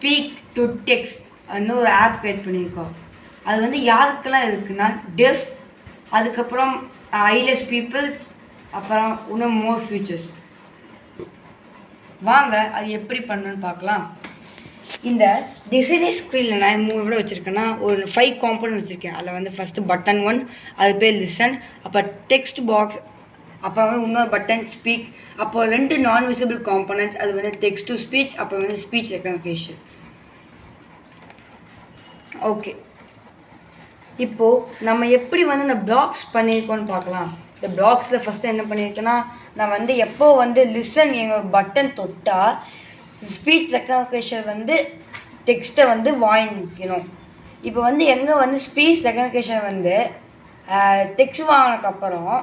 Speak to text ஒரு app create பண்ணியிருக்கோம். அது வந்து யாருக்கெல்லாம் இருக்குன்னா டெஃப், அதுக்கப்புறம் ஐலெஸ் பீப்புள்ஸ், அப்புறம் இன்னும் மோர் ஃபியூச்சர்ஸ். வாங்க அது எப்படி பண்ணணுன்னு பார்க்கலாம். இந்த டிசைனர் ஸ்க்ரீனில் நான் 3 விட வச்சுருக்கேன்னா ஒரு 5 காம்பனன்ட் வச்சுருக்கேன். அதில் வந்து ஃபஸ்ட்டு பட்டன் 1, அது பேர் லிசன், அப்போ டெக்ஸ்ட் பாக்ஸ், அப்புறம் வந்து இன்னொரு பட்டன் ஸ்பீக், அப்போ 2 நான் விசிபிள் காம்பனன்ட்ஸ், அது வந்து டெக்ஸ்ட் டு ஸ்பீச், அப்புறம் வந்து ஸ்பீச் ரெகக்னிஷன். ஓகே, இப்போது நம்ம எப்படி வந்து இந்த பிளாக்ஸ் பண்ணியிருக்கோன்னு பார்க்கலாம். இந்த பிளாக்ஸில் ஃபஸ்ட்டு என்ன பண்ணியிருக்கேன்னா, நான் வந்து எப்போ வந்து லிசன் எங்கள் பட்டன் தொட்டால் ஸ்பீச் ரெகக்னிஷன் வந்து டெக்ஸ்ட்டை வந்து வாங்கிக்கணும். இப்போ வந்து எங்கே வந்து ஸ்பீச் ரெகக்னிஷன் வந்து டெக்ஸ்ட் வாங்கினதுக்கப்புறம்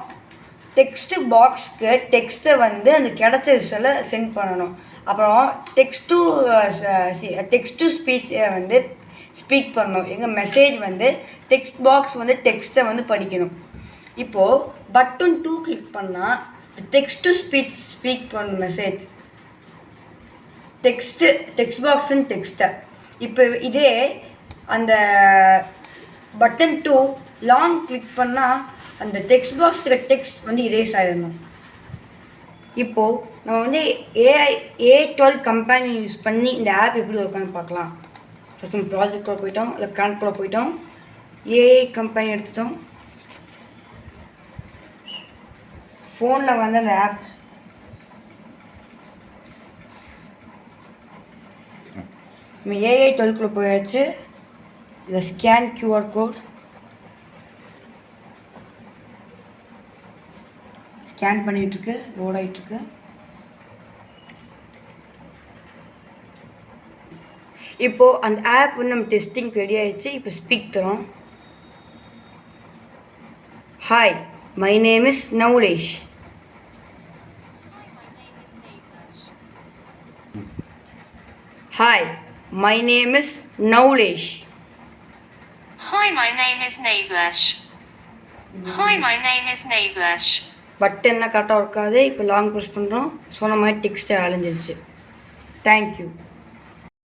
டெக்ஸ்ட்டு பாக்ஸ்க்கு டெக்ஸ்ட்டை வந்து அந்த கிடச்ச ரிசல்ட்டை சென்ட் பண்ணணும். அப்புறம் டெக்ஸ்ட் டு ஸ்பீச் வந்து ஸ்பீக் பண்ணணும். எங்கள் மெசேஜ் வந்து டெக்ஸ்ட் பாக்ஸ் வந்து டெக்ஸ்ட்டை வந்து படிக்கணும். இப்போது பட்டன் 2 கிளிக் பண்ணால் டெக்ஸ்ட் டு ஸ்பீச் ஸ்பீக் பண்ணணும் மெசேஜ் டெக்ஸ்ட் பாக்ஸுன்னு டெக்ஸ்ட்டை. இப்போ இதே அந்த பட்டன் 2 லாங் கிளிக் பண்ணால் அந்த டெக்ஸ்ட் பாக்ஸில் டெக்ஸ்ட் வந்து இரேஸ் ஆகிடணும். இப்போது நம்ம வந்து A12 கம்பெனி யூஸ் பண்ணி இந்த ஆப் எப்படி ஒர்க்கான்னு பார்க்கலாம். ஃபஸ்ட் நம்ம ப்ராஜெக்ட்குள்ளே போயிட்டோம், இல்லை கனெக்ட்குள்ளே போயிட்டோம், ஏஐ கம்பெனி எடுத்துட்டோம். ஃபோனில் வந்து அந்த ஆப் நம்ம AI12 போயாச்சு. இதை ஸ்கேன் QR கோட் ஸ்கேன் பண்ணிகிட்ருக்கு, லோட் ஆகிட்டுருக்கு. இப்போது அந்த ஆப் வந்து நம்ம டெஸ்டிங் ரெடி ஆகிடுச்சு. இப்போ ஸ்பீக் தரோம். Hi, my name is Naulesh. Hi, my name is Navlesh. Hi, my name is Navlesh. Hi, my name is Navlesh. பட்டன்லாம் கரெக்டாக இருக்காது. இப்போ லாங் ப்ரெஸ் பண்ணுறோம், சொன்ன மாதிரி டெக்ஸ்ட்டை அலைஞ்சிருச்சு. தேங்க்யூ.